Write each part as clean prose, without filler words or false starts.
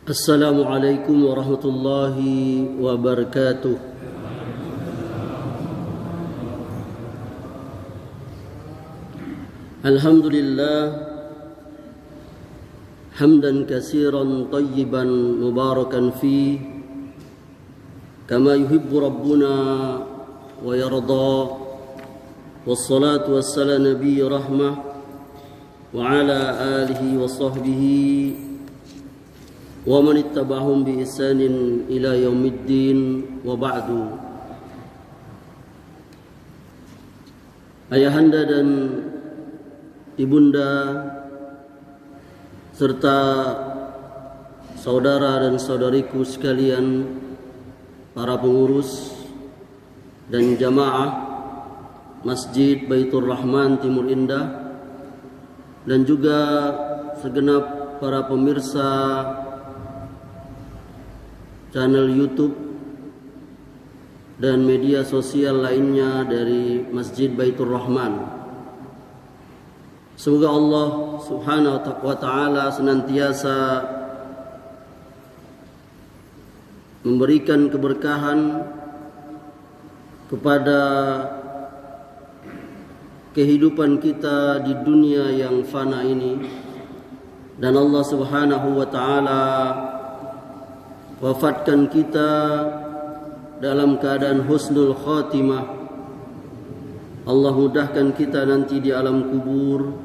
Assalamualaikum warahmatullahi wabarakatuh. Alhamdulillah hamdan katsiran tayyiban mubarakan fi kama yuhibbu rabbuna wa yarda. Wassalatu wassalamu nabiyyi rahmah wa ala alihi wa sahbihi wa man ittaba'ahum bi ihsanin ila yaumiddin wa ba'du. Ayahanda dan ibunda serta saudara dan saudariku sekalian, para pengurus dan jamaah Masjid Baitur Rahman Timur Indah, dan juga segenap para pemirsa channel YouTube dan media sosial lainnya dari Masjid Baitur Rahman. Semoga Allah Subhanahu wa taala senantiasa memberikan keberkahan kepada kehidupan kita di dunia yang fana ini, dan Allah Subhanahu wa taala wafatkan kita dalam keadaan husnul khatimah. Allah mudahkan kita nanti di alam kubur,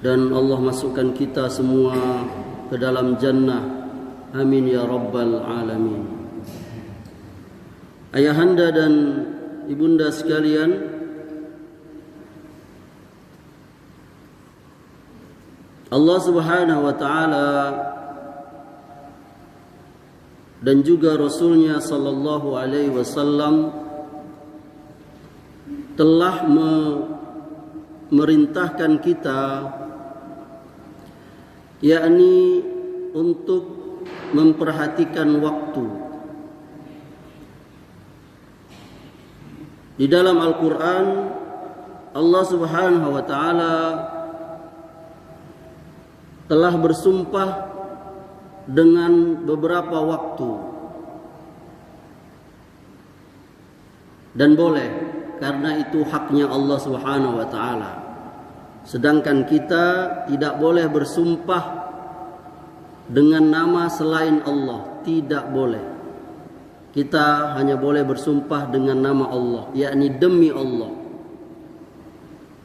dan Allah masukkan kita semua ke dalam jannah. Amin ya rabbal alamin. Ayahanda dan ibunda sekalian, Allah Subhanahu wa taala dan juga Rasulnya sallallahu alaihi wasallam telah memerintahkan kita, yakni untuk memperhatikan waktu. Di dalam Al-Quran Allah Subhanahu wa taala telah bersumpah dengan beberapa waktu, dan boleh, karena itu haknya Allah Subhanahu wa taala. Sedangkan kita tidak boleh bersumpah dengan nama selain Allah, tidak boleh. Kita hanya boleh bersumpah dengan nama Allah, yakni demi Allah.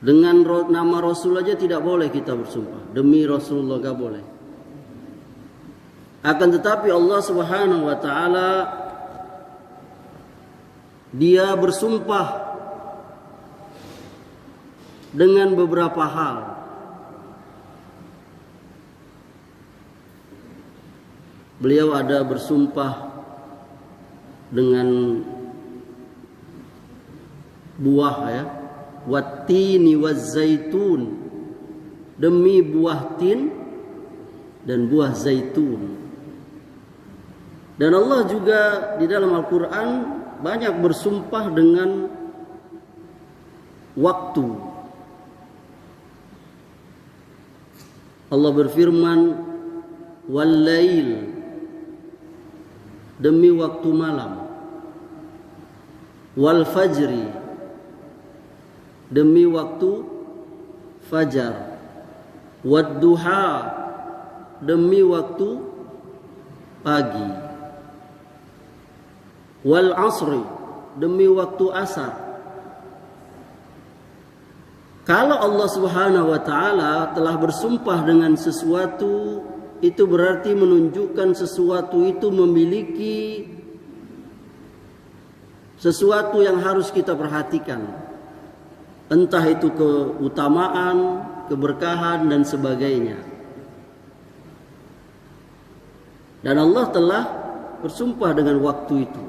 Dengan nama Rasul aja tidak boleh kita bersumpah, demi Rasulullah gak boleh. Akan tetapi Allah Subhanahu wa taala Dia bersumpah dengan beberapa hal. Beliau ada bersumpah dengan buah, ya, wattini wazzaitun, demi buah tin dan buah zaitun. Dan Allah juga di dalam Al-Quran banyak bersumpah dengan waktu. Allah berfirman, wal-lail, demi waktu malam, wal fajri, demi waktu fajar, wad duha, demi waktu pagi, wal asri, demi waktu asar. Kalau Allah Subhanahu wa taala telah bersumpah dengan sesuatu, itu berarti menunjukkan sesuatu itu memiliki sesuatu yang harus kita perhatikan. Entah itu keutamaan, keberkahan dan sebagainya. Dan Allah telah bersumpah dengan waktu itu.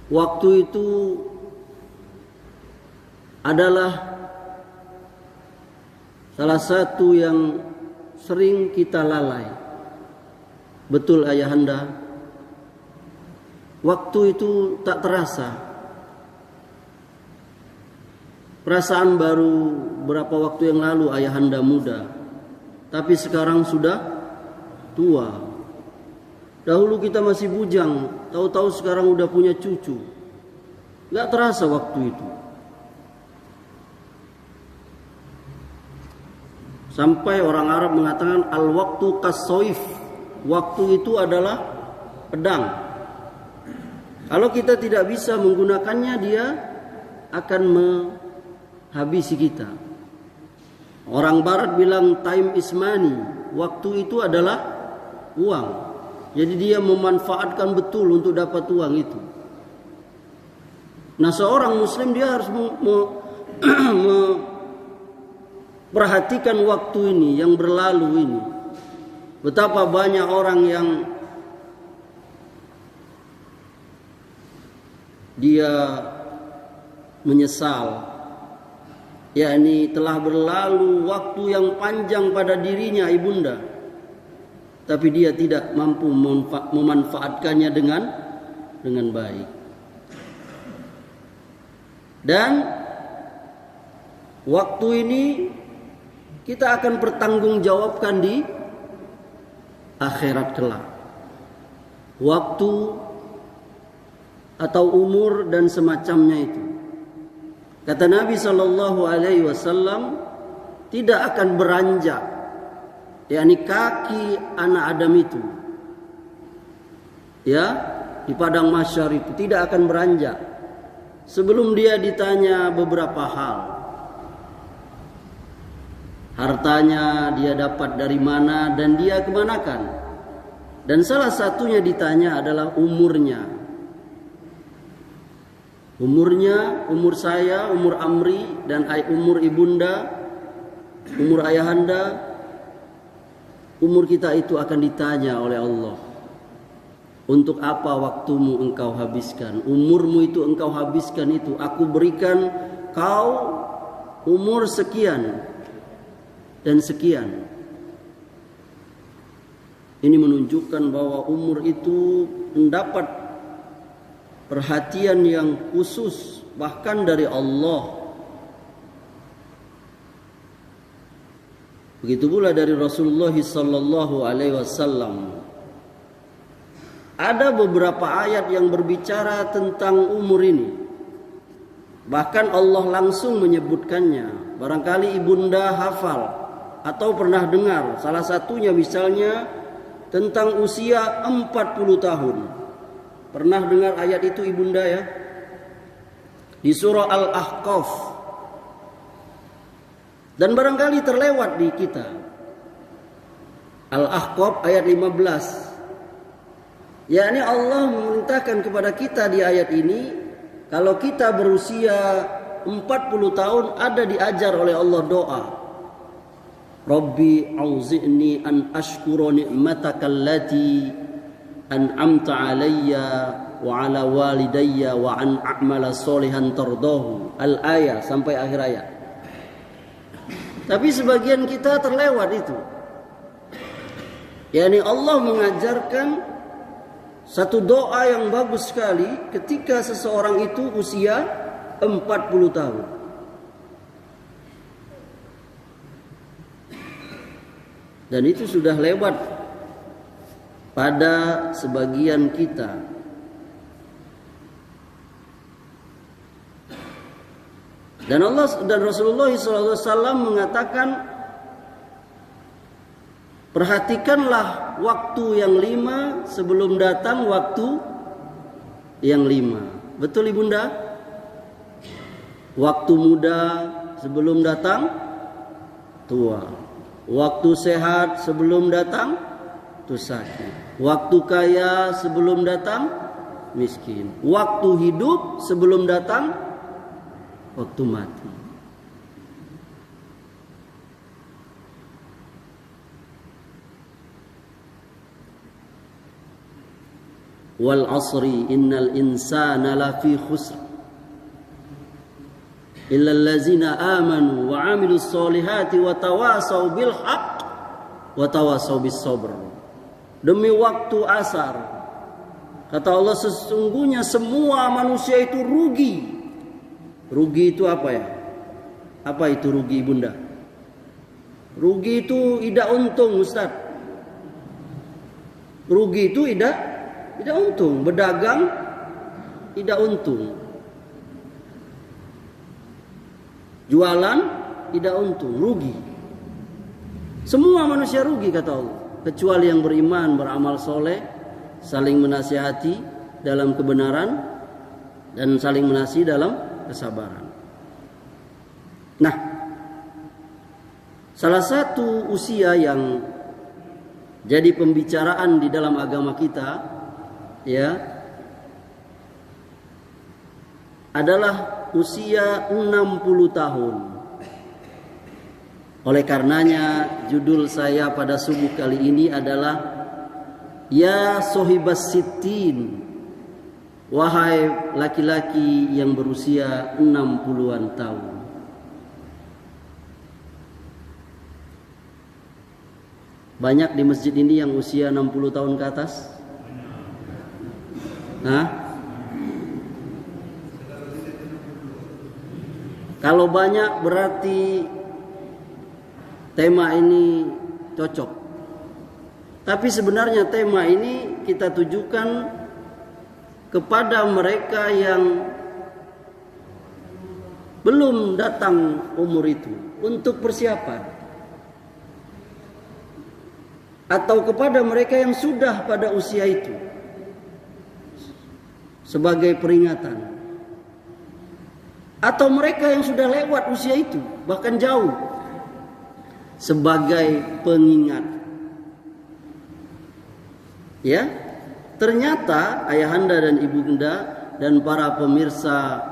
Waktu itu adalah salah satu yang sering kita lalai. Betul ayahanda, waktu itu tak terasa. Perasaan baru berapa waktu yang lalu ayahanda muda, tapi sekarang sudah tua. Dahulu kita masih bujang, tahu-tahu sekarang udah punya cucu. Gak terasa waktu itu. Sampai orang Arab mengatakan al-waktu kas-soif. Waktu itu adalah pedang. Kalau kita tidak bisa menggunakannya, dia akan menghabisi kita. Orang Barat bilang time is money. Waktu itu adalah uang. Jadi dia memanfaatkan betul untuk dapat uang itu. Nah, seorang Muslim dia harus perhatikan waktu ini yang berlalu ini. Betapa banyak orang yang dia menyesal, yakni telah berlalu waktu yang panjang pada dirinya ibunda, tapi dia tidak mampu memanfaatkannya dengan baik. Dan waktu ini kita akan pertanggungjawabkan di akhirat kelak. Waktu atau umur dan semacamnya itu. Kata Nabi SAW, tidak akan beranjak, yakni kaki anak Adam itu, ya, di padang mahsyar itu tidak akan beranjak sebelum dia ditanya beberapa hal. Hartanya dia dapat dari mana dan dia kemanakan. Dan salah satunya ditanya adalah umurnya. Umurnya, umur saya, umur Amri, dan umur ibunda, umur ayahanda. Umur kita itu akan ditanya oleh Allah. Untuk apa waktumu engkau habiskan? Umurmu itu engkau habiskan itu. Aku berikan kau umur sekian dan sekian. Ini menunjukkan bahwa umur itu mendapat perhatian yang khusus bahkan dari Allah. Begitu pula dari Rasulullah sallallahu alaihi wasallam. Ada beberapa ayat yang berbicara tentang umur ini. Bahkan Allah langsung menyebutkannya. Barangkali ibunda hafal atau pernah dengar. Salah satunya misalnya tentang usia 40 tahun. Pernah dengar ayat itu ibunda ya? Di surah Al-Ahqaf. Dan barangkali terlewat di kita. Al-Ahqaf ayat 15. Yakni Allah memerintahkan kepada kita di ayat ini, kalau kita berusia 40 tahun ada diajar oleh Allah doa. Rabbi auzi'ni an ashkura ni'mataka allati an'amta alayya wa ala walidayya wa an a'mala solihan tardahu. Al-ayah sampai akhir ayat. Tapi sebagian kita terlewat itu. Yani Allah mengajarkan satu doa yang bagus sekali ketika seseorang itu usia 40 tahun. Dan itu sudah lewat pada sebagian kita. Dan Allah dan Rasulullah SAW mengatakan, perhatikanlah waktu yang 5 sebelum datang waktu yang 5. Betul ibunda? Waktu muda sebelum datang tua. Waktu sehat sebelum datang tu sakit. Waktu kaya sebelum datang miskin. Waktu hidup sebelum datang waktu mati. Wal asri innal insana lafi khusr illa allazina amanu wa amilus solihati wa tawasaw bil haqq wa tawasaw bis sabr. Demi waktu asar, kata Allah, sesungguhnya semua manusia itu rugi. Rugi itu apa ya? Apa itu rugi ibunda? Rugi itu tidak untung, Ustaz. Rugi itu tidak untung. Berdagang tidak untung. Jualan tidak untung, rugi. Semua manusia rugi kata Allah, kecuali yang beriman, beramal soleh, saling menasihati dalam kebenaran dan saling mengasihi dalam kesabaran. Nah, salah satu usia yang jadi pembicaraan di dalam agama kita, ya, adalah usia 60 tahun. Oleh karenanya judul saya pada subuh kali ini adalah Ya Sohibas Sittin, wahai laki-laki yang berusia 60-an tahun. Banyak di masjid ini yang usia 60 tahun ke atas? Hah? Kalau banyak berarti tema ini cocok. Tapi sebenarnya tema ini kita tujukan kepada mereka yang belum datang umur itu untuk persiapan. Atau kepada mereka yang sudah pada usia itu sebagai peringatan. Atau mereka yang sudah lewat usia itu, bahkan jauh, sebagai pengingat. Ya, ternyata ayahanda dan ibunda dan para pemirsa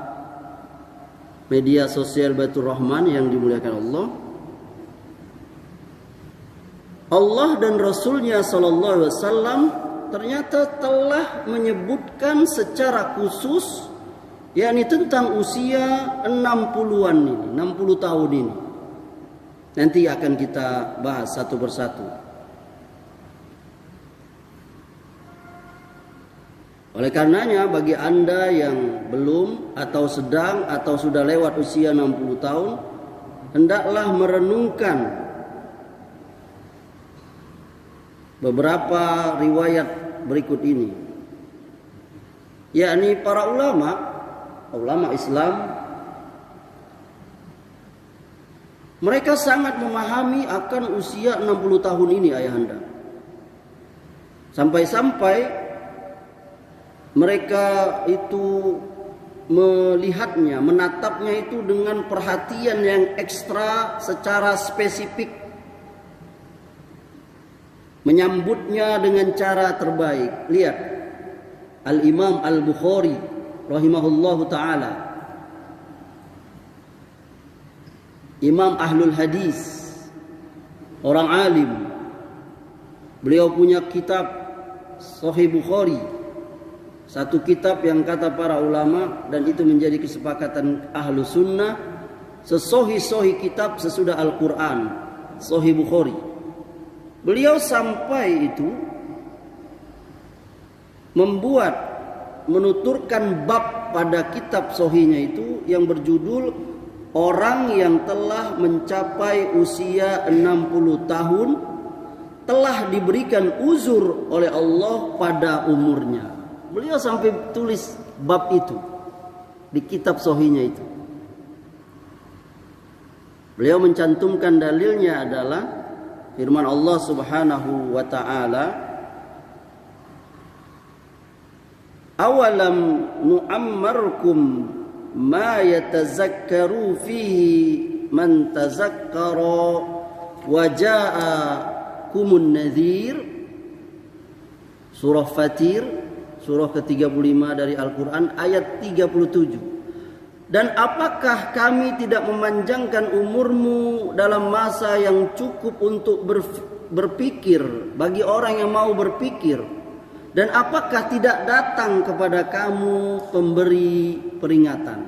media sosial Baitur Rahman yang dimuliakan Allah dan Rasulnya Sallallahu Alaihi Wasallam ternyata telah menyebutkan secara khusus, yakni tentang usia 60-an ini, 60 tahun ini. Nanti akan kita bahas satu persatu. Oleh karenanya bagi Anda yang belum atau sedang atau sudah lewat usia 60 tahun, hendaklah merenungkan beberapa riwayat berikut ini. Yakni para ulama Islam, mereka sangat memahami akan usia 60 tahun ini ayahanda. Sampai-sampai mereka itu melihatnya, menatapnya itu dengan perhatian yang ekstra secara spesifik. Menyambutnya dengan cara terbaik. Lihat, Al-Imam Al-Bukhari rahimahullahu ta'ala, Imam Ahlul Hadis, orang alim. Beliau punya kitab Sahih Bukhari, satu kitab yang kata para ulama, dan itu menjadi kesepakatan ahlu sunnah, sesohi-sohi kitab sesudah Al-Quran, Sahih Bukhari. Beliau sampai itu menuturkan bab pada kitab sohinya itu yang berjudul orang yang telah mencapai usia 60 tahun telah diberikan uzur oleh Allah pada umurnya. Beliau sampai tulis bab itu di kitab sohinya itu. Beliau mencantumkan dalilnya adalah firman Allah Subhanahu wa ta'ala, awalam nu'ammarkum ma yatazakkaru fihi man tazakkara wa ja'akumun nadhir. Surah Fatir, surah ke-35 dari Al-Quran, ayat 37. Dan apakah kami tidak memanjangkan umurmu dalam masa yang cukup untuk berpikir bagi orang yang mau berpikir? Dan apakah tidak datang kepada kamu pemberi peringatan?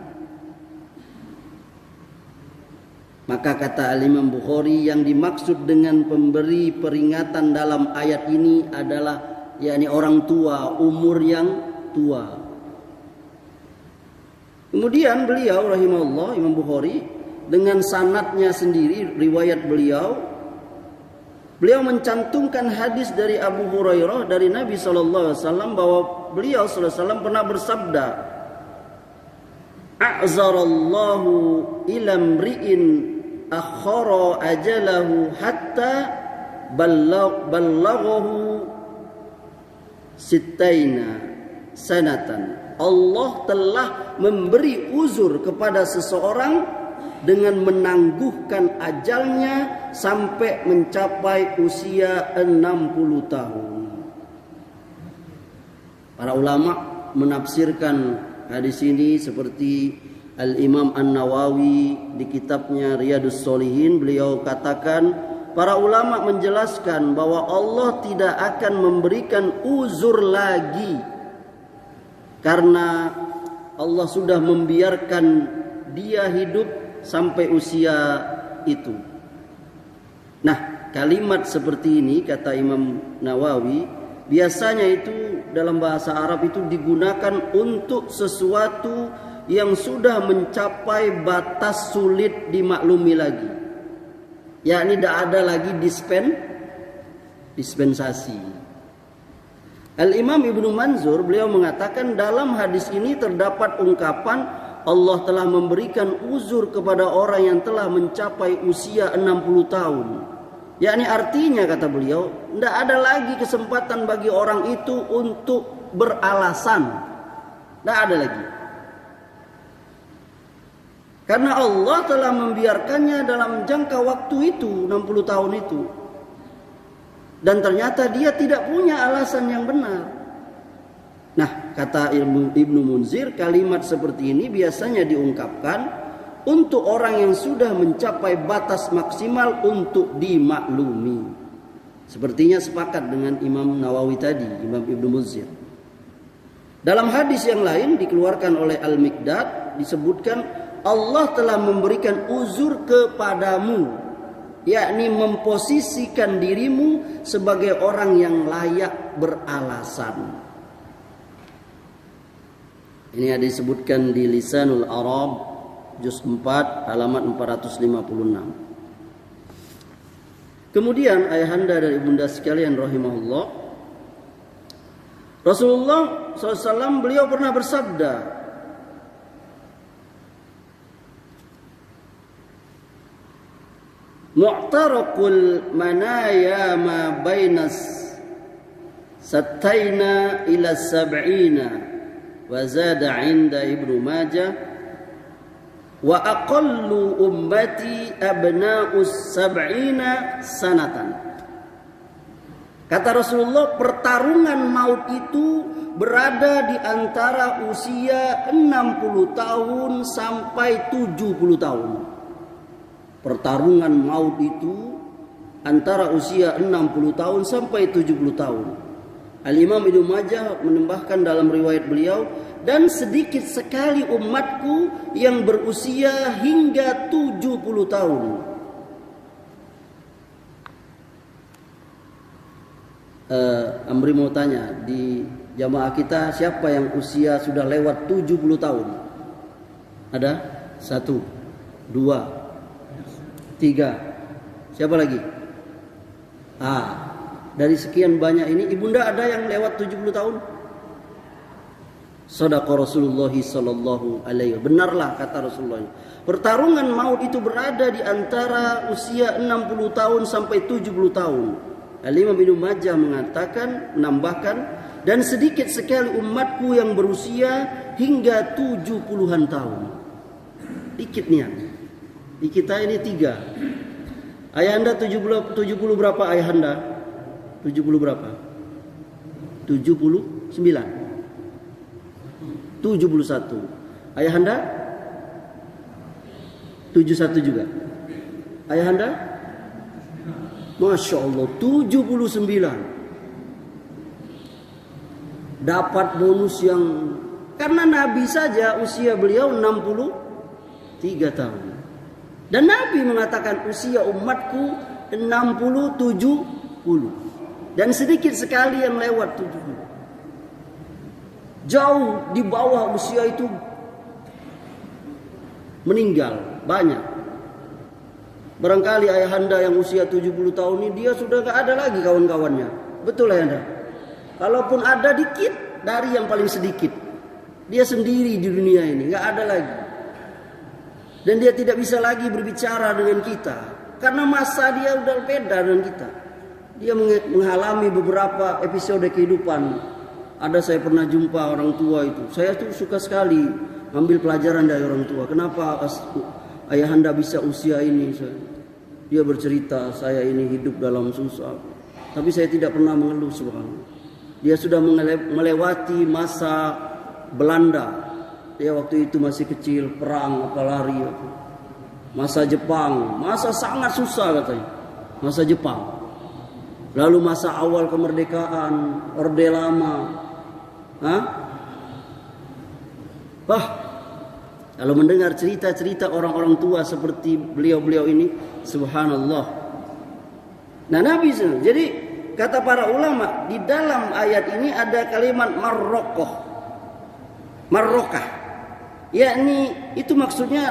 Maka kata Al-Imam Bukhari, yang dimaksud dengan pemberi peringatan dalam ayat ini adalah yakni orang tua, umur yang tua. Kemudian beliau rahimahullah, Imam Bukhari, dengan sanadnya sendiri, riwayat beliau beliau mencantumkan hadis dari Abu Hurairah dari Nabi SAW bahwa beliau SAW pernah bersabda, a'zarallahu ila mri'in akhara ajalahu hatta ballaghahu sittaina sanatan. Allah telah memberi uzur kepada seseorang dengan menangguhkan ajalnya sampai mencapai usia 60 tahun. Para ulama menafsirkan hadis ini seperti Al-Imam An-Nawawi di kitabnya Riyadhus Shalihin. Beliau katakan, para ulama menjelaskan bahwa Allah tidak akan memberikan uzur lagi karena Allah sudah membiarkan dia hidup sampai usia itu. Nah, kalimat seperti ini kata Imam Nawawi biasanya itu dalam bahasa Arab itu digunakan untuk sesuatu yang sudah mencapai batas sulit dimaklumi lagi. Yakni tidak ada lagi dispensasi. Al-Imam Ibnu Manzur beliau mengatakan dalam hadis ini terdapat ungkapan Allah telah memberikan uzur kepada orang yang telah mencapai usia 60 tahun. Yakni artinya kata beliau, tidak ada lagi kesempatan bagi orang itu untuk beralasan. Tidak ada lagi. Karena Allah telah membiarkannya dalam jangka waktu itu, 60 tahun itu. Dan ternyata dia tidak punya alasan yang benar. Nah, kata Ibnu Munzir, kalimat seperti ini biasanya diungkapkan untuk orang yang sudah mencapai batas maksimal untuk dimaklumi. Sepertinya sepakat dengan Imam Nawawi tadi, Imam Ibnu Munzir. Dalam hadis yang lain dikeluarkan oleh Al-Miqdad disebutkan Allah telah memberikan uzur kepadamu, yakni memposisikan dirimu sebagai orang yang layak beralasan. Ini ada disebutkan di Lisanul Arab juz 4 halaman 456. Kemudian ayahanda dan ibunda sekalian rahimahullah, Rasulullah SAW beliau pernah bersabda, mu'tarakul manaya ma bainas sattaina ila sab'ina wa zada 'inda Ibnu Majah wa aqallu ummati abna'us sab'ina sanatan. Kata Rasulullah, pertarungan maut itu berada di antara usia 60 tahun sampai 70 tahun. Pertarungan maut itu antara usia 60 tahun sampai 70 tahun. Al-Imam Ibnu Majah menambahkan dalam riwayat beliau, dan sedikit sekali umatku yang berusia hingga 70 tahun. Amri mau tanya, di jamaah kita siapa yang usia sudah lewat 70 tahun? Ada? 1, 2, 3. Siapa lagi? Dari sekian banyak ini, ibunda ada yang lewat 70 tahun? Shadaqa Rasulullah sallallahu alaihi wasallam. Benarlah kata Rasulullah. Pertarungan maut itu berada di antara usia 60 tahun sampai 70 tahun. Al-Imam Ibnu Majah mengatakan, menambahkan, dan sedikit sekali umatku yang berusia hingga 70-an tahun. Dikit nih. Di kita ini 3. Ayahanda 70 berapa ayahanda? 70 berapa? 79. 71. Ayahanda 71 juga. Ayahanda, Masya Allah, 79. Dapat bonus yang, karena Nabi saja usia beliau 63 tahun. Dan Nabi mengatakan usia umatku 60-70. Dan sedikit sekali yang lewat 70. Jauh di bawah usia itu meninggal banyak. Barangkali ayahanda yang usia 70 tahun ini dia sudah gak ada lagi kawan-kawannya. Betul ayahanda? Kalaupun ada dikit dari yang paling sedikit. Dia sendiri di dunia ini, gak ada lagi. Dan dia tidak bisa lagi berbicara dengan kita. Karena masa dia udah beda dengan kita. Dia mengalami beberapa episode kehidupan. Ada saya pernah jumpa orang tua itu. Saya tuh suka sekali ambil pelajaran dari orang tua. Kenapa ayahanda bisa usia ini? Dia bercerita, saya ini hidup dalam susah. Tapi saya tidak pernah mengeluh, subhanallah. Dia sudah melewati masa Belanda. Dia waktu itu masih kecil, perang apa lari. Masa Jepang, masa sangat susah katanya. Masa Jepang. Lalu masa awal kemerdekaan, Orde Lama. Kalau mendengar cerita-cerita orang-orang tua seperti beliau-beliau ini, subhanallah. Nah, Nabi SAW. Jadi kata para ulama, di dalam ayat ini ada kalimat marrokah. Yakni itu maksudnya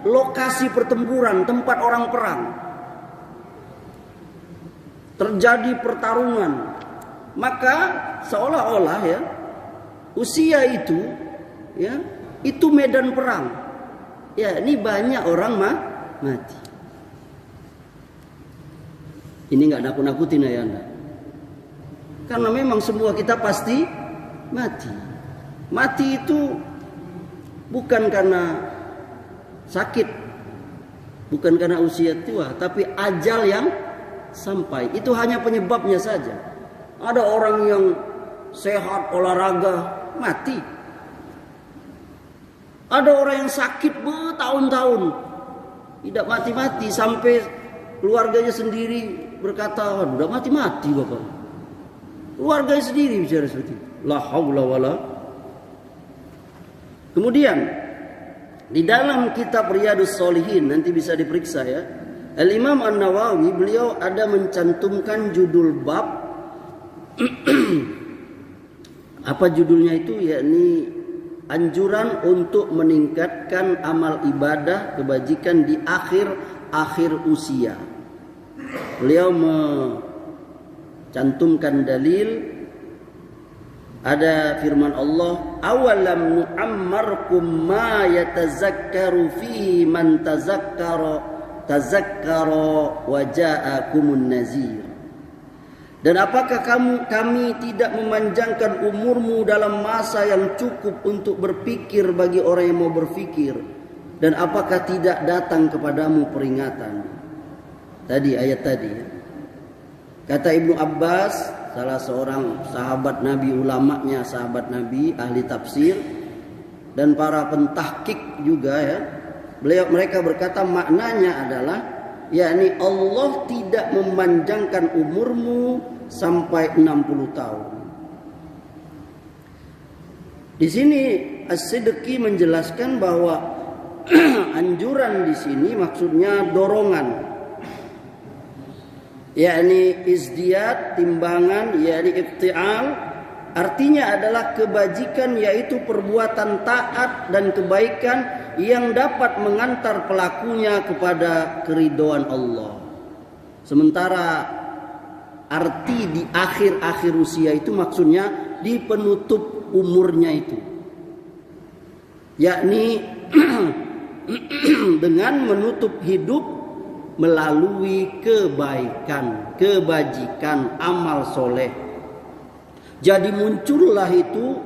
lokasi pertempuran, tempat orang perang. Terjadi pertarungan. Maka seolah-olah ya, usia itu ya, itu medan perang. Ya, ini banyak orang mati. Ini enggak nakut-nakutin ya Anda. Karena memang semua kita pasti mati. Mati itu bukan karena sakit, bukan karena usia tua, tapi ajal yang sampai. Itu hanya penyebabnya saja. Ada orang yang sehat olahraga mati. Ada orang yang sakit bertahun-tahun tidak mati-mati sampai keluarganya sendiri berkata, "Udah mati-mati Bapak." Keluarganya sendiri bicara seperti itu. La haula wala. Kemudian di dalam kitab Riyadhus Shalihin nanti bisa diperiksa ya. Al-Imam An-Nawawi beliau ada mencantumkan judul bab apa judulnya itu, yakni anjuran untuk meningkatkan amal ibadah kebajikan di akhir usia. Beliau cantumkan dalil, ada firman Allah, awalam nu'ammarkum ma yatazakkaru fi man tazakkara wa ja'akumun nazir. Dan apakah kami tidak memanjangkan umurmu dalam masa yang cukup untuk berpikir bagi orang yang mau berpikir, dan apakah tidak datang kepadamu peringatan? Tadi ayat tadi. Kata Ibnu Abbas, salah seorang sahabat Nabi, ulamanya sahabat Nabi, ahli tafsir, dan para pentahqiq juga ya. Mereka berkata maknanya adalah, yakni Allah tidak memanjangkan umurmu sampai 60 tahun. Di sini As-Sidqi menjelaskan bahwa anjuran di sini maksudnya dorongan. Yakni izdiad, timbangan, yakni iftial, artinya adalah kebajikan, yaitu perbuatan taat dan kebaikan yang dapat mengantar pelakunya kepada keridhaan Allah. Sementara arti di akhir usia itu maksudnya di penutup umurnya itu, yakni dengan menutup hidup melalui kebajikan, amal soleh. Jadi muncullah itu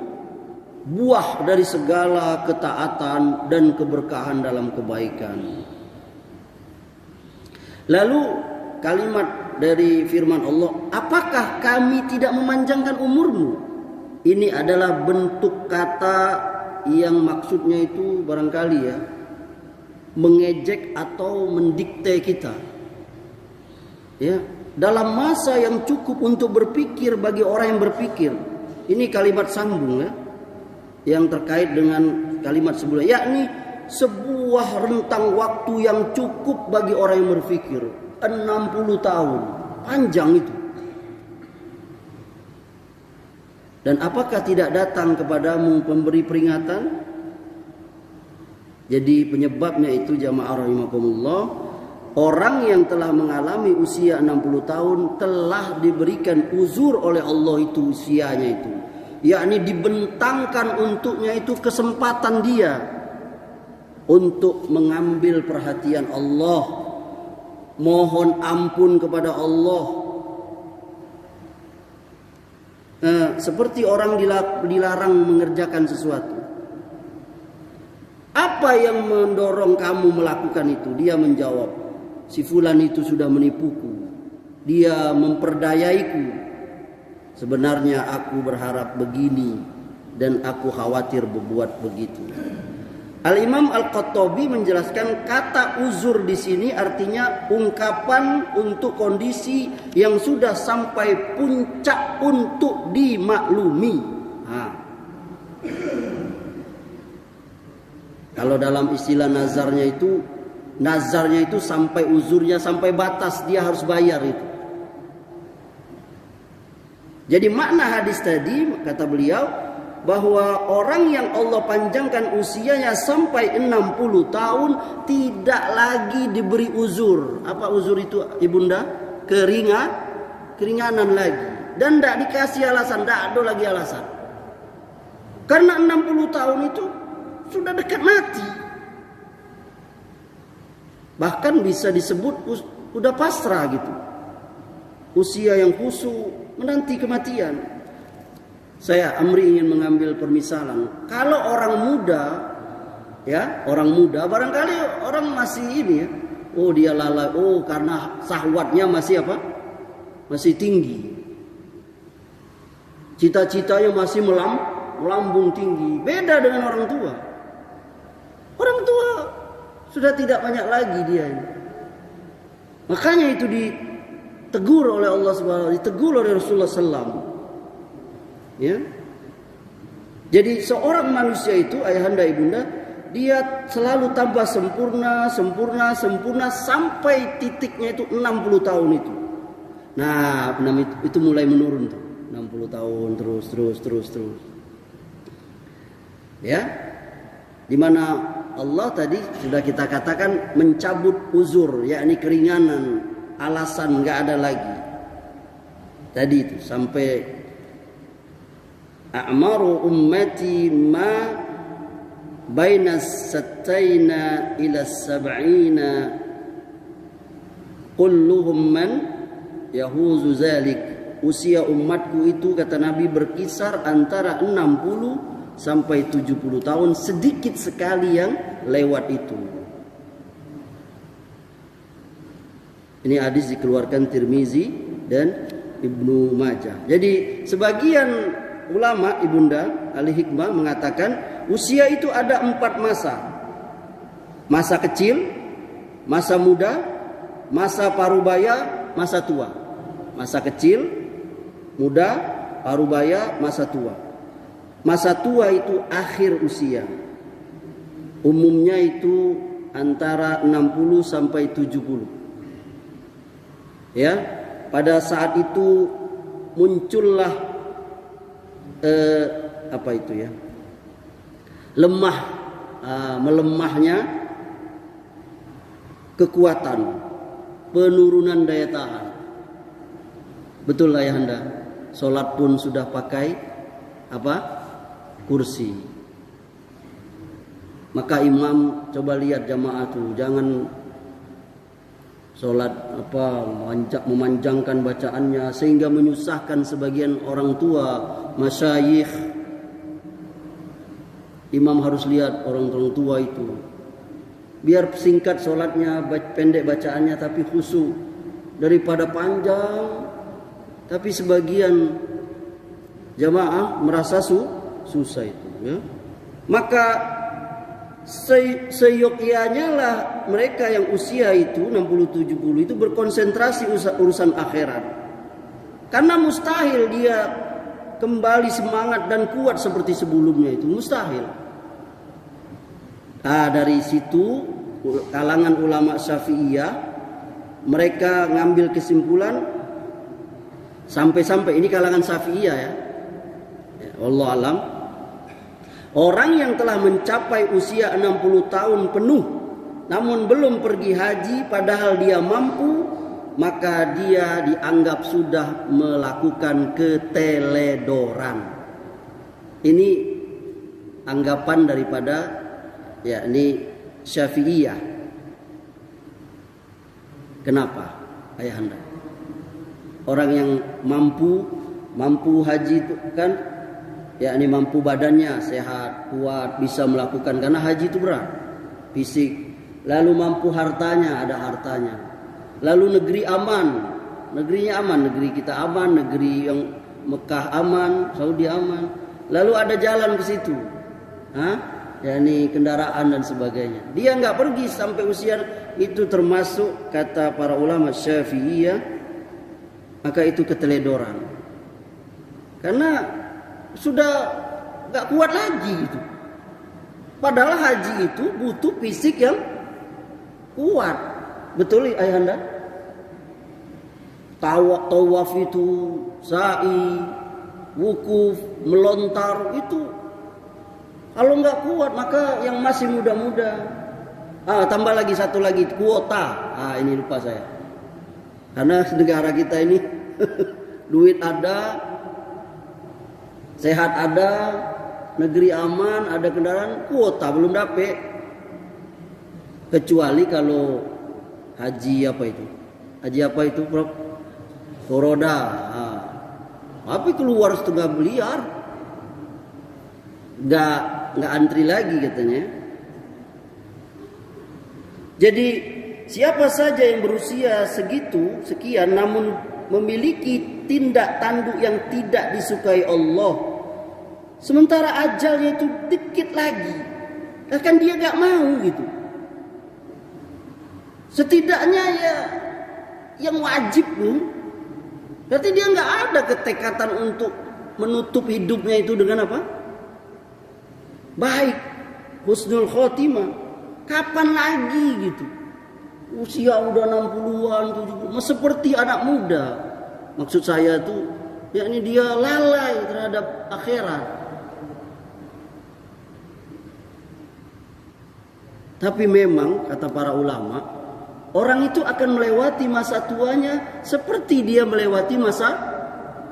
buah dari segala ketaatan dan keberkahan dalam kebaikan. Lalu kalimat dari firman Allah, apakah kami tidak memanjangkan umurmu? Ini adalah bentuk kata yang maksudnya itu barangkali ya, mengejek atau mendikte kita. Ya, dalam masa yang cukup untuk berpikir bagi orang yang berpikir. Ini kalimat sambung ya, yang terkait dengan kalimat sebelumnya, yakni sebuah rentang waktu yang cukup bagi orang yang berpikir. 60 tahun, panjang itu. Dan apakah tidak datang kepadamu pemberi peringatan? Jadi penyebabnya itu jamaah rahimakumullah, Orang yang telah mengalami usia 60 tahun telah diberikan uzur oleh Allah itu usianya itu. Yakni dibentangkan untuknya itu kesempatan dia untuk mengambil perhatian Allah, mohon ampun kepada Allah. Seperti orang dilarang mengerjakan sesuatu. Apa yang mendorong kamu melakukan itu? Dia menjawab, si fulan itu sudah menipuku, dia memperdayaiku. Sebenarnya aku berharap begini dan aku khawatir berbuat begitu. Al-Imam Al-Khattabi menjelaskan kata uzur di sini artinya ungkapan untuk kondisi yang sudah sampai puncak untuk dimaklumi. Kalau dalam istilah nazarnya itu sampai uzurnya sampai batas dia harus bayar itu. Jadi makna hadis tadi kata beliau bahwa orang yang Allah panjangkan usianya sampai 60 tahun tidak lagi diberi uzur. Apa uzur itu ibunda? Keringanan lagi. Dan tidak dikasih alasan, tidak ada lagi alasan. Karena 60 tahun itu sudah dekat mati. Bahkan bisa disebut sudah pasrah gitu. Usia yang khusyuk menanti kematian. Saya Amri ingin mengambil permisalan. Kalau orang muda barangkali orang masih ini ya. Oh dia lalai. Oh karena syahwatnya masih apa? Masih tinggi. Cita-citanya masih melambung tinggi. Beda dengan orang tua. Orang tua sudah tidak banyak lagi dia ini. Makanya itu ditegur oleh Allah Subhanahu wa taala, ditegur oleh Rasulullah sallallahu. Ya. Jadi seorang manusia itu ayahanda ibunda dia selalu tambah sempurna sampai titiknya itu 60 tahun itu. Nah, itu mulai menurun tuh. 60 tahun terus. Ya. Di mana Allah tadi sudah kita katakan mencabut uzur, yakni keringanan, alasan enggak ada lagi. Tadi itu sampai a'maru ummati ma baina sattaina ila sab'ina kulluhum man yahuzu zalik. Usia umatku itu kata Nabi berkisar antara 60 sampai 70 tahun, sedikit sekali yang lewat itu. Ini hadis dikeluarkan Tirmizi dan Ibnu Majah. Jadi sebagian ulama ibunda ahli hikmah mengatakan usia itu ada 4 masa. Masa kecil, masa muda, masa parubaya, masa tua. Masa kecil, muda, parubaya, masa tua. Masa tua itu akhir usia. Umumnya itu antara 60 sampai 70. Ya, pada saat itu muncullah melemahnya kekuatan, penurunan daya tahan. Betul lah ya anda, sholat pun sudah pakai kursi. Maka imam coba lihat jamaah tuh, jangan sholat memanjangkan bacaannya sehingga menyusahkan sebagian orang tua, masyayikh. Imam harus lihat orang tua itu. Biar singkat sholatnya, pendek bacaannya tapi khusyuk, daripada panjang tapi sebagian jamaah merasa susah itu ya. Maka seyogyanya lah mereka yang usia itu 60-70 itu berkonsentrasi urusan akhirat. Karena mustahil dia kembali semangat dan kuat seperti sebelumnya, itu mustahil. Dari situ kalangan ulama Syafi'iyah mereka ngambil kesimpulan sampai ini kalangan Syafi'iyah ya. Allah alam. Orang yang telah mencapai usia 60 tahun penuh namun belum pergi haji padahal dia mampu, maka dia dianggap sudah melakukan keteledoran. Ini anggapan daripada yakni Syafi'iyah. Kenapa ayahanda? Orang yang mampu haji itu kan yakni mampu badannya sehat, kuat, bisa melakukan, karena haji itu berat fisik. Lalu mampu hartanya, ada hartanya. Lalu negeri aman, negerinya aman, negeri kita aman, negeri yang Mekah aman, Saudi aman. Lalu ada jalan ke situ, yakni kendaraan dan sebagainya. Dia nggak pergi sampai usia itu, termasuk kata para ulama Syafi'iyah, maka itu keteledoran. Karena sudah nggak kuat lagi gitu. Padahal haji itu butuh fisik yang kuat. Betul ayahanda? Tawaf itu, sa'i, wukuf, melontar itu, kalau nggak kuat maka yang masih muda-muda. Tambah lagi satu lagi, kuota. Ini lupa saya. Karena negara kita ini duit ada, sehat ada, negeri aman, ada kendaraan, kuota belum dapet. Kecuali kalau haji apa itu? Haji apa itu, Prof? Koroda. Tapi keluar 1,5 miliar. Nggak antri lagi katanya. Jadi siapa saja yang berusia sekian namun memiliki tindak tanduk yang tidak disukai Allah, sementara ajalnya itu dikit lagi, kan dia nggak mau gitu. Setidaknya ya yang wajib berarti dia nggak ada ketekatan untuk menutup hidupnya itu dengan apa? Baik, husnul khotimah. Kapan lagi gitu? Usia udah 60-an, 70, seperti anak muda. Maksud saya tuh, yakni dia lalai terhadap akhirat. Tapi memang kata para ulama, orang itu akan melewati masa tuanya seperti dia melewati masa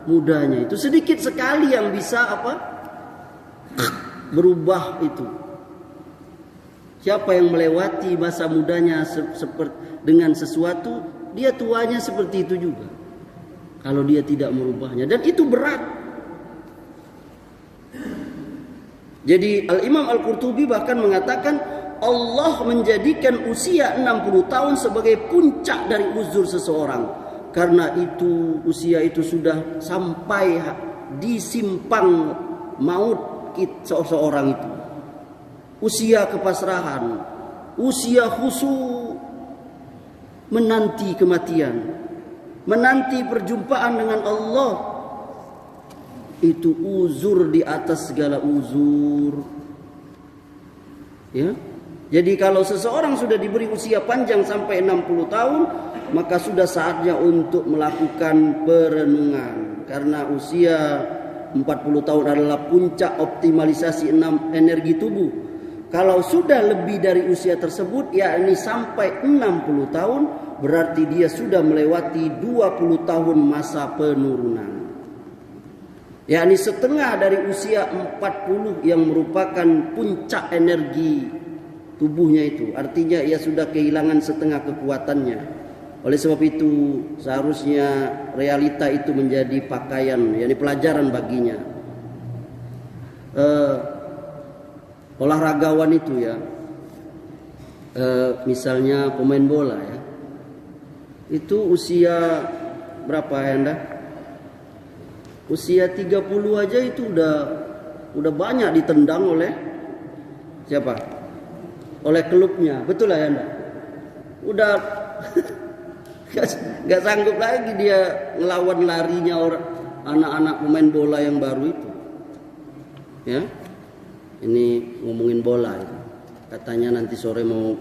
mudanya. Itu sedikit sekali yang bisa berubah itu. Siapa yang melewati masa mudanya dengan sesuatu, dia tuanya seperti itu juga. Kalau dia tidak merubahnya, dan itu berat. Jadi Al-Imam Al-Qurtubi bahkan mengatakan Allah menjadikan usia 60 tahun sebagai puncak dari uzur seseorang. Karena itu usia itu sudah sampai di simpang maut seseorang itu. Usia kepasrahan, usia khusyuk, menanti kematian, menanti perjumpaan dengan Allah. Itu uzur di atas segala uzur. Ya. Jadi kalau seseorang sudah diberi usia panjang sampai 60 tahun, maka sudah saatnya untuk melakukan perenungan. Karena usia 40 tahun adalah puncak optimalisasi energi tubuh. Kalau sudah lebih dari usia tersebut, yakni sampai 60 tahun, berarti dia sudah melewati 20 tahun masa penurunan. Yakni setengah dari usia 40 yang merupakan puncak energi tubuhnya itu. Artinya ia sudah kehilangan setengah kekuatannya. Oleh sebab itu seharusnya realita itu menjadi pakaian, yakni pelajaran baginya. Olahragawan itu ya, misalnya pemain bola ya, itu usia berapa ya Anda? Usia 30 aja itu udah banyak ditendang oleh siapa? Oleh klubnya, betul lah ya Anda? Udah nggak sanggup lagi dia ngelawan larinya anak-anak pemain bola yang baru itu, ya. Ini ngomongin bola itu. Katanya nanti sore mau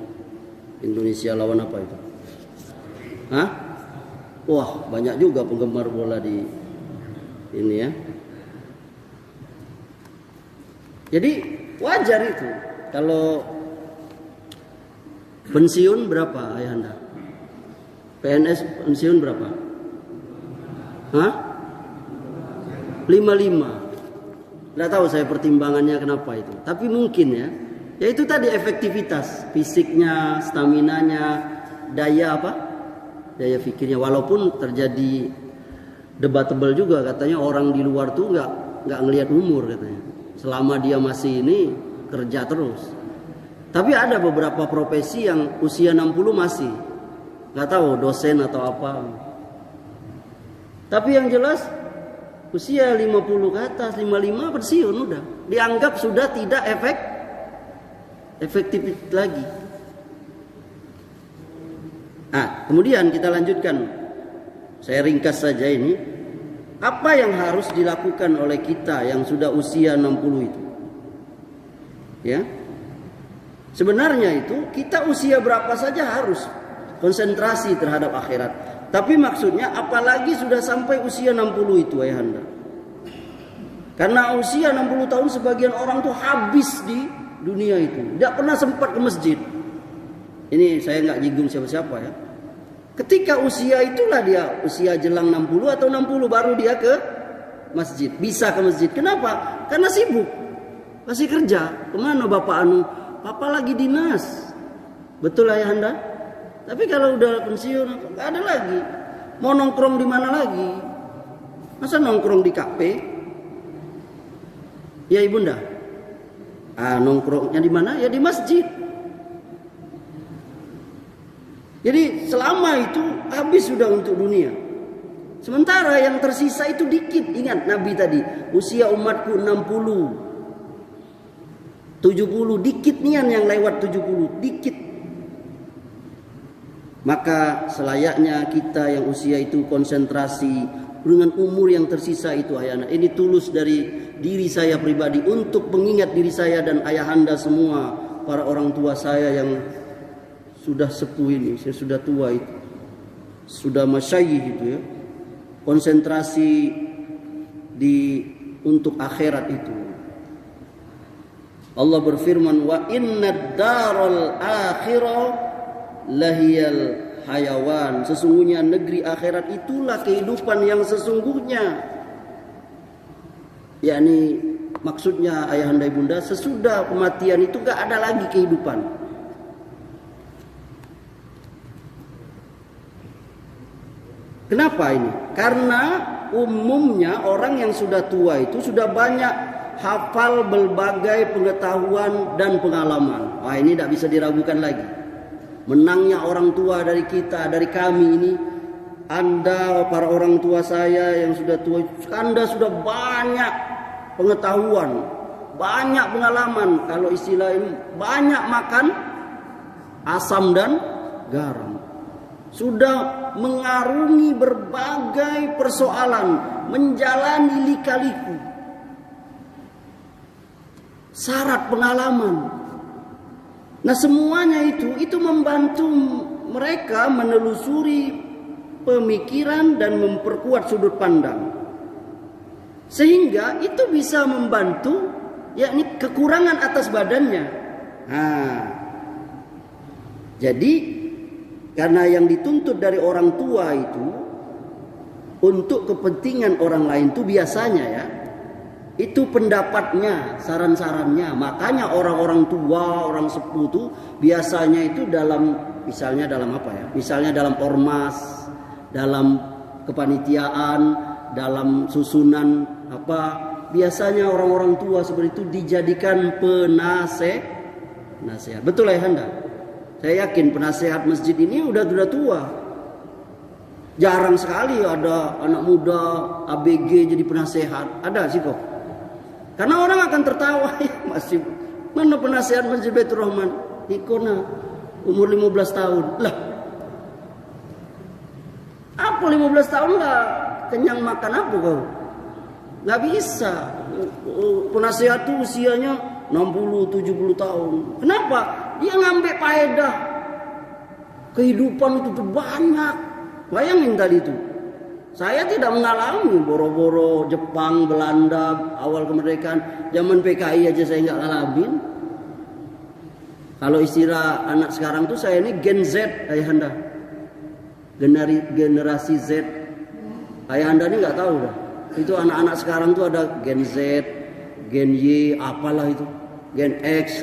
Indonesia lawan apa itu? Wah, banyak juga penggemar bola di ini ya. Jadi wajar itu kalau Pensiun berapa ayahanda? PNS pensiun berapa? Hah? 55. Nggak tahu saya pertimbangannya kenapa itu. Tapi mungkin ya. Ya itu tadi efektivitas fisiknya, staminanya, daya apa? Daya pikirnya. Walaupun terjadi debatable juga katanya orang di luar tuh nggak ngelihat umur katanya. Selama dia masih ini kerja terus. Tapi ada beberapa profesi yang usia 60 masih. Nggak tahu dosen atau apa. Tapi yang jelas usia 50 ke atas, 55 pensiun udah. Dianggap sudah tidak efektif lagi. Kemudian kita lanjutkan. Saya ringkas saja ini. Apa yang harus dilakukan oleh kita yang sudah usia 60 itu? Ya. Sebenarnya itu kita usia berapa saja harus konsentrasi terhadap akhirat. Tapi maksudnya apalagi sudah sampai usia 60 itu ayahanda. Karena usia 60 tahun sebagian orang tuh habis di dunia itu. Tidak pernah sempat ke masjid. Ini saya nggak jinggung siapa-siapa ya. Ketika usia itulah dia usia jelang 60 atau 60 baru dia ke masjid. Bisa ke masjid. Kenapa? Karena sibuk. Masih kerja. Kemana Bapak Anu? Papa lagi dinas. Betul ayahanda? Tapi kalau udah pensiun nggak ada lagi. Mau nongkrong di mana lagi? Masa nongkrong di kafe? Ya ibunda. Nongkrongnya di mana? Ya di masjid. Jadi selama itu habis sudah untuk dunia. Sementara yang tersisa itu dikit. Ingat Nabi tadi, usia umatku 60. 70 dikit nian yang lewat 70 dikit. Maka selayaknya kita yang usia itu konsentrasi dengan umur yang tersisa itu ayahanda. Ini tulus dari diri saya pribadi untuk mengingat diri saya dan ayahanda semua, para orang tua saya yang sudah sepuh ini, saya sudah tua itu, sudah masyayikh itu ya. Konsentrasi untuk akhirat itu. Allah berfirman, wa innad daral akhirah lahiyal hayawan. Sesungguhnya negeri akhirat itulah kehidupan yang sesungguhnya. Yakni maksudnya ayahanda ibunda, sesudah kematian itu gak ada lagi kehidupan. Kenapa ini? Karena umumnya orang yang sudah tua itu sudah banyak hafal berbagai pengetahuan dan pengalaman. Ini tidak bisa diragukan lagi. Menangnya orang tua dari kita, dari kami ini, Anda para orang tua saya yang sudah tua, Anda sudah banyak pengetahuan, banyak pengalaman. Kalau istilah ini banyak makan asam dan garam. Sudah mengarungi berbagai persoalan, menjalani lika-liku. Syarat pengalaman. Nah semuanya itu membantu mereka menelusuri pemikiran dan memperkuat sudut pandang. Sehingga itu bisa membantu yakni kekurangan atas badannya. Jadi karena yang dituntut dari orang tua itu untuk kepentingan orang lain itu biasanya ya, itu pendapatnya, saran-sarannya. Makanya orang-orang tua, orang sepuh itu biasanya itu dalam, misalnya dalam apa ya? Misalnya dalam ormas, dalam kepanitiaan, dalam susunan apa? Biasanya orang-orang tua seperti itu dijadikan penasehat. Betul ya Anda? Saya yakin penasehat masjid ini udah tua. Jarang sekali ada anak muda ABG jadi penasehat. Ada sih kok. Karena orang akan tertawa, ya masih mana penasehat Masjid Baitur Rahman? Ikona umur 15 tahun. Lah. Apa 15 tahun lah kenyang makan apa kau? Gak bisa. Penasehat itu usianya 60-70 tahun. Kenapa? Dia ngambil faedah. Kehidupan itu tuh banyak. Bayangin tadi itu. Saya tidak mengalami boro-boro Jepang, Belanda, awal kemerdekaan. Zaman PKI aja saya nggak ngalamin. Kalau istilah anak sekarang tuh saya ini Gen Z ayahanda. Generasi Z. Ayahanda ini nggak tahu dah. Itu anak-anak sekarang tuh ada Gen Z, Gen Y, apalah itu, Gen X.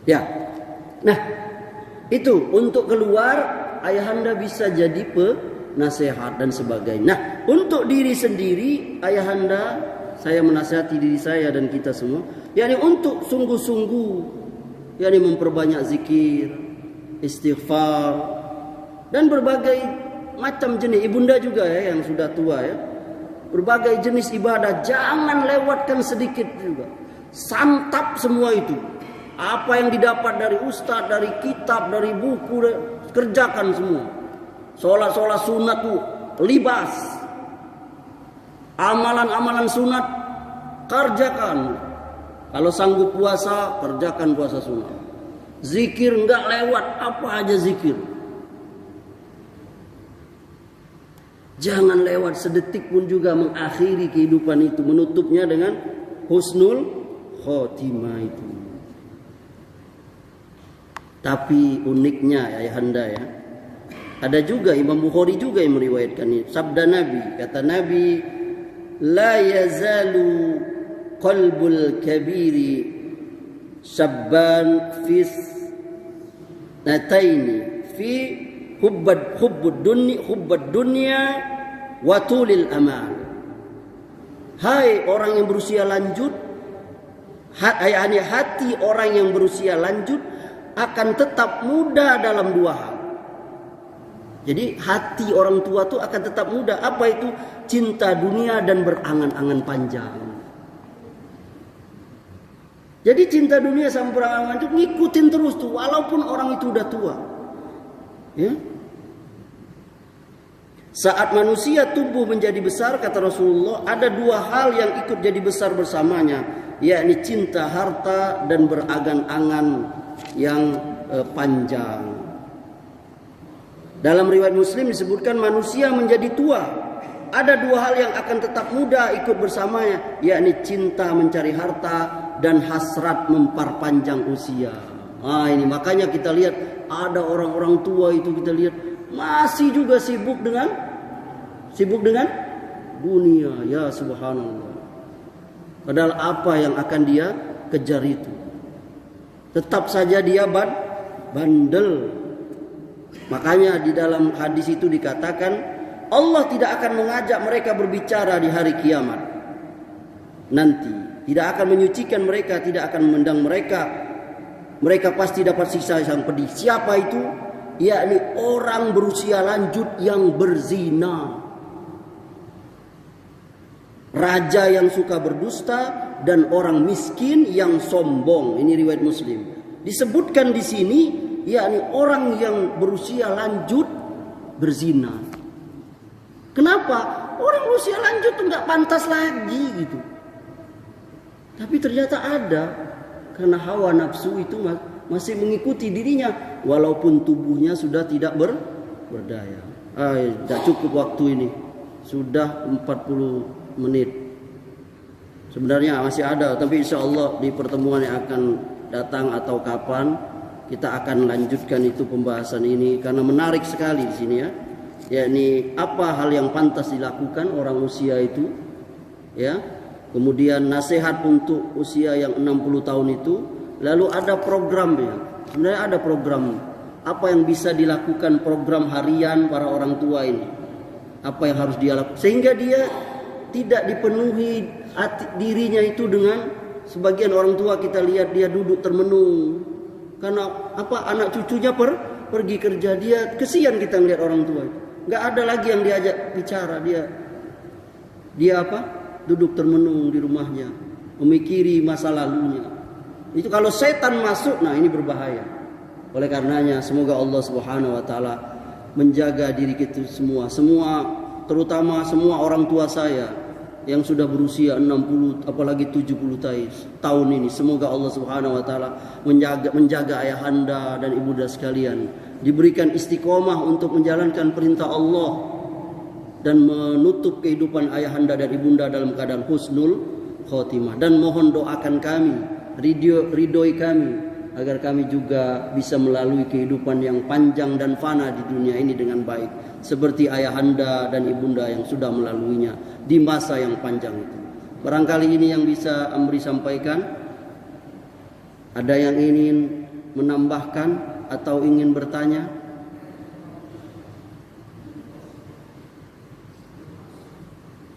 Ya. Nah, itu untuk keluar ayahanda bisa jadi penasehat dan sebagainya. Nah, untuk diri sendiri ayahanda, saya menasihati diri saya dan kita semua, yakni untuk sungguh-sungguh, yakni memperbanyak zikir, istighfar, dan berbagai macam jenis. Ibunda juga ya yang sudah tua ya, berbagai jenis ibadah, jangan lewatkan sedikit juga. Santap semua itu. Apa yang didapat dari ustaz, dari kitab, dari buku, kerjakan semua. Sholat-sholat sunat tuh libas. Amalan-amalan sunat kerjakan. Kalau sanggup puasa, kerjakan puasa sunat. Zikir enggak lewat, apa aja zikir. Jangan lewat sedetik pun juga mengakhiri kehidupan itu, menutupnya dengan husnul khotimah itu. Tapi uniknya ayahanda ya, ada juga Imam Bukhari juga yang meriwayatkan ini. Sabda Nabi, kata Nabi, la yazalu qalbul kabiri syabban fi nataini fi hubbud dunya wa tulil amal. Hai orang yang berusia lanjut, hati orang yang berusia lanjut akan tetap muda dalam dua hal. Jadi hati orang tua itu akan tetap muda. Apa itu? Cinta dunia dan berangan-angan panjang. Jadi cinta dunia sama berangan-angan itu ngikutin terus tuh, walaupun orang itu udah tua. Ya. Saat manusia tumbuh menjadi besar, kata Rasulullah, ada dua hal yang ikut jadi besar bersamanya, yakni cinta harta dan berangan-angan yang panjang. Dalam riwayat Muslim disebutkan manusia menjadi tua, ada dua hal yang akan tetap muda ikut bersamanya, yakni cinta mencari harta dan hasrat memperpanjang usia. Ini makanya kita lihat ada orang-orang tua itu, kita lihat masih juga sibuk dengan dunia, ya subhanallah. Padahal apa yang akan dia kejar itu? Tetap saja dia bandel. Makanya di dalam hadis itu dikatakan Allah tidak akan mengajak mereka berbicara di hari kiamat nanti, tidak akan menyucikan mereka, tidak akan memandang mereka. Mereka pasti dapat siksa yang pedih. Siapa itu? Yakni orang berusia lanjut yang berzina, raja yang suka berdusta, dan orang miskin yang sombong. Ini riwayat Muslim. Disebutkan di sini, yakni orang yang berusia lanjut berzina. Kenapa? Orang berusia lanjut tuh nggak pantas lagi gitu. Tapi ternyata ada, karena hawa nafsu itu masih mengikuti dirinya, walaupun tubuhnya sudah tidak berdaya. Tidak cukup waktu ini, sudah 40 menit. Sebenarnya masih ada, tapi insya Allah di pertemuan yang akan datang atau kapan kita akan lanjutkan itu pembahasan ini, karena menarik sekali di sini ya. Yakni apa hal yang pantas dilakukan orang usia itu, ya. Kemudian nasihat untuk usia yang 60 tahun itu, lalu ada programnya. Sebenarnya ada program apa yang bisa dilakukan, program harian para orang tua ini. Apa yang harus dia lakukan sehingga dia tidak dipenuhi dirinya itu dengan, sebagian orang tua kita lihat dia duduk termenung karena apa, anak cucunya pergi kerja, dia kesian kita ngelihat orang tua itu. Nggak ada lagi yang diajak bicara, dia apa, duduk termenung di rumahnya memikiri masa lalunya. Itu kalau setan masuk, nah ini berbahaya. Oleh karenanya semoga Allah Subhanahu wa taala menjaga diri kita semua, terutama semua orang tua saya yang sudah berusia 60 apalagi 70 tahun ini. Semoga Allah Subhanahu wa taala menjaga ayahanda dan ibunda sekalian, diberikan istiqomah untuk menjalankan perintah Allah dan menutup kehidupan ayahanda dan ibunda dalam keadaan husnul khotimah. Dan mohon doakan kami, ridhoi kami, agar kami juga bisa melalui kehidupan yang panjang dan fana di dunia ini dengan baik, seperti ayahanda dan ibunda yang sudah melaluinya di masa yang panjang itu. Barangkali ini yang bisa Amri sampaikan. Ada yang ingin menambahkan atau ingin bertanya?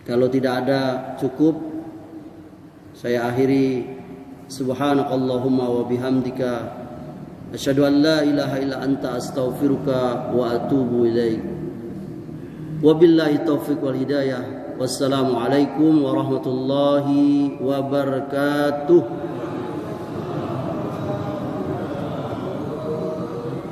Kalau tidak ada, cukup. Saya akhiri. Subhanakallahumma wa bihamdika asyhadu an la ilaha illa anta astaghfiruka wa atubu ilaik. Wabillahi taufiq wal hidayah. Wassalamu alaikum warahmatullahi wabarakatuh.